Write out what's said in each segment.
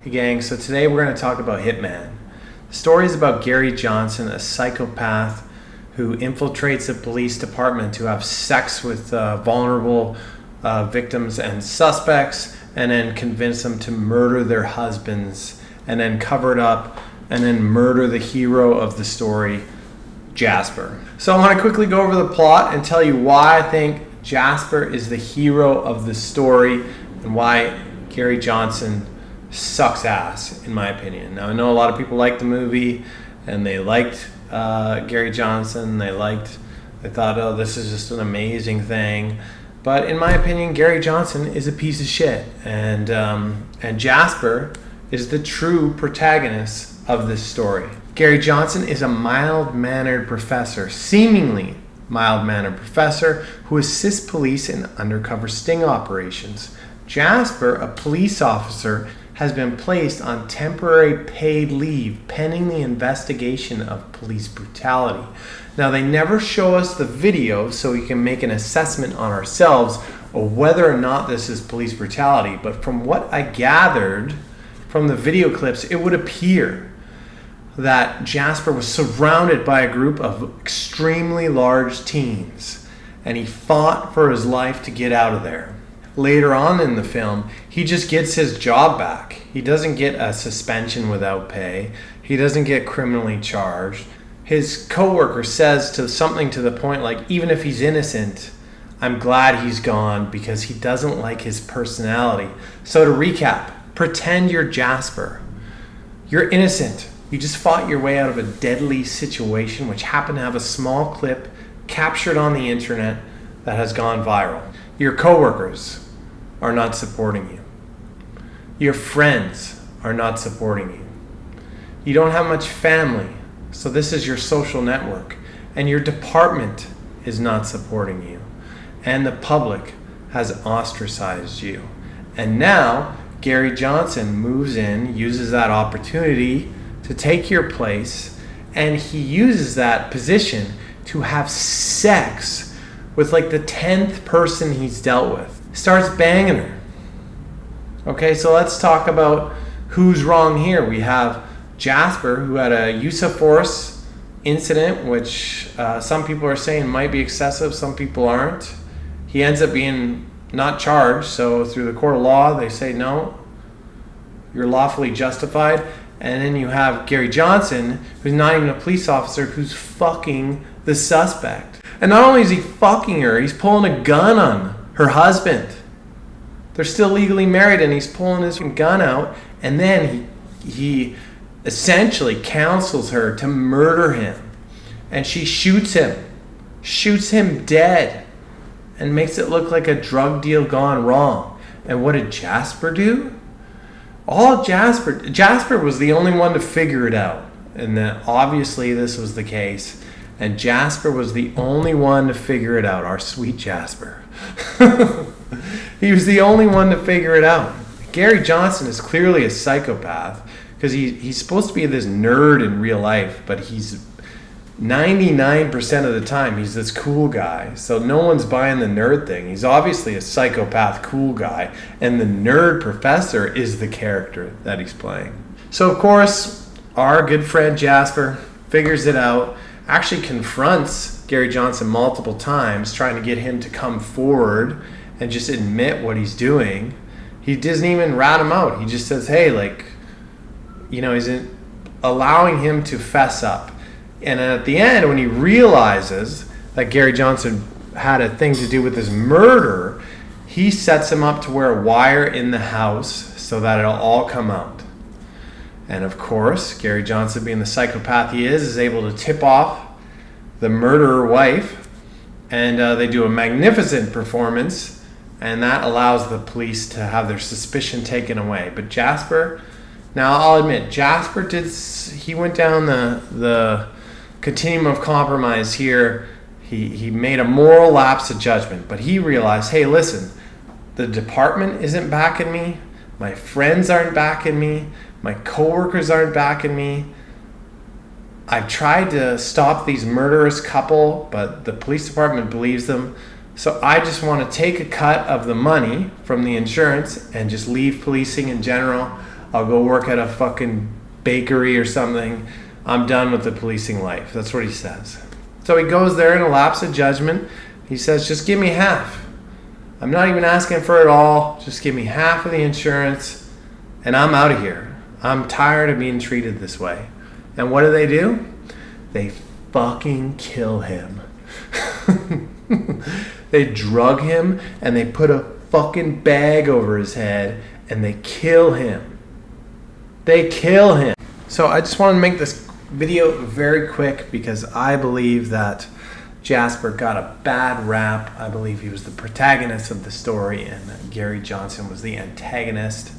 Hey gang, so today we're going to talk about Hitman. The story is about Gary Johnson, a psychopath who infiltrates the police department to have sex with vulnerable victims and suspects, and then convince them to murder their husbands, and then cover it up, and then murder the hero of the story, Jasper. So I want to quickly go over the plot and tell you why I think Jasper is the hero of the story and why Gary Johnson sucks ass, in my opinion. Now, I know a lot of people liked the movie and they liked Gary Johnson. They thought, oh, this is just an amazing thing. But in my opinion, Gary Johnson is a piece of shit. And Jasper is the true protagonist of this story. Gary Johnson is a mild-mannered professor, seemingly mild-mannered professor, who assists police in undercover sting operations. Jasper, a police officer, has been placed on temporary paid leave pending the investigation of police brutality. Now, they never show us the video so we can make an assessment on ourselves of whether or not this is police brutality, but from what I gathered from the video clips, it would appear that Jasper was surrounded by a group of extremely large teens, and he fought for his life to get out of there. Later on in the film, he just gets his job back. He doesn't get a suspension without pay. He doesn't get criminally charged. His coworker says something to the point like, even if he's innocent, I'm glad he's gone because he doesn't like his personality. So to recap, pretend you're Jasper. You're innocent. You just fought your way out of a deadly situation which happened to have a small clip captured on the internet that has gone viral. Your coworkers are not supporting you. Your friends are not supporting you. You don't have much family, so this is your social network. And your department is not supporting you. And the public has ostracized you. And now, Gary Johnson moves in, uses that opportunity to take your place, and he uses that position to have sex with like the 10th person he's dealt with. Starts banging her. Okay, so let's talk about who's wrong here. We have Jasper, who had a use of force incident, which some people are saying might be excessive, some people aren't. He ends up being not charged, so through the court of law, they say, no, you're lawfully justified. And then you have Gary Johnson, who's not even a police officer, who's fucking the suspect. And not only is he fucking her, he's pulling a gun on her husband. They're still legally married and he's pulling his gun out, and then he essentially counsels her to murder him. And she shoots him dead, and makes it look like a drug deal gone wrong. And what did Jasper do? Jasper was the only one to figure it out. And that obviously this was the case. And Jasper was the only one to figure it out. Our sweet Jasper. He was the only one to figure it out. Gary Johnson is clearly a psychopath because he's supposed to be this nerd in real life, but he's 99% of the time he's this cool guy. So no one's buying the nerd thing. He's obviously a psychopath cool guy, and the nerd professor is the character that he's playing. So of course, our good friend Jasper figures it out, actually confronts Gary Johnson multiple times, trying to get him to come forward and just admit what he's doing. He doesn't even rat him out. He just says, hey, he's allowing him to fess up. And at the end, when he realizes that Gary Johnson had a thing to do with his murder, he sets him up to wear a wire in the house so that it'll all come out. And of course, Gary Johnson, being the psychopath he is able to tip off the murderer wife, and they do a magnificent performance, and that allows the police to have their suspicion taken away. But Jasper, now I'll admit, Jasper he went down the continuum of compromise here. He made a moral lapse of judgment, but he realized, hey, listen, the department isn't backing me, my friends aren't backing me, my coworkers aren't backing me. I've tried to stop these murderous couple, but the police department believes them. So I just want to take a cut of the money from the insurance and just leave policing in general. I'll go work at a fucking bakery or something. I'm done with the policing life. That's what he says. So he goes there in a lapse of judgment. He says, just give me half. I'm not even asking for it all. Just give me half of the insurance and I'm out of here. I'm tired of being treated this way. And what do? They fucking kill him. They drug him and they put a fucking bag over his head and they kill him. They kill him. So I just want to make this video very quick because I believe that Jasper got a bad rap. I believe he was the protagonist of the story and Gary Johnson was the antagonist.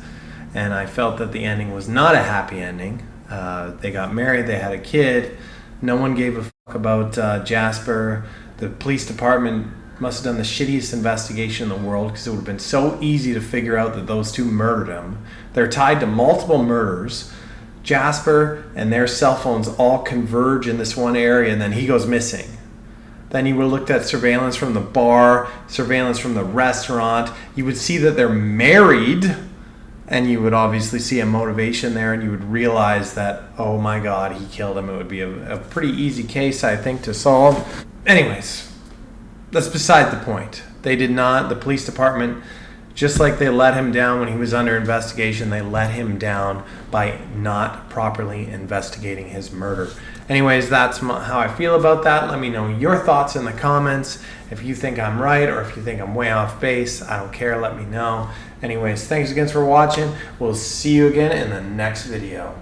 And I felt that the ending was not a happy ending. They got married, they had a kid. No one gave a fuck about Jasper. The police department must have done the shittiest investigation in the world because it would have been so easy to figure out that those two murdered him. They're tied to multiple murders. Jasper and their cell phones all converge in this one area and then he goes missing. Then you would have looked at surveillance from the bar, surveillance from the restaurant. You would see that they're married and you would obviously see a motivation there and you would realize that, oh my God, he killed him. It would be a pretty easy case, I think, to solve. Anyways, that's beside the point. They did not, the police department, just like they let him down when he was under investigation, they let him down by not properly investigating his murder. Anyways, that's how I feel about that. Let me know your thoughts in the comments. If you think I'm right or if you think I'm way off base, I don't care. Let me know. Anyways, thanks again for watching. We'll see you again in the next video.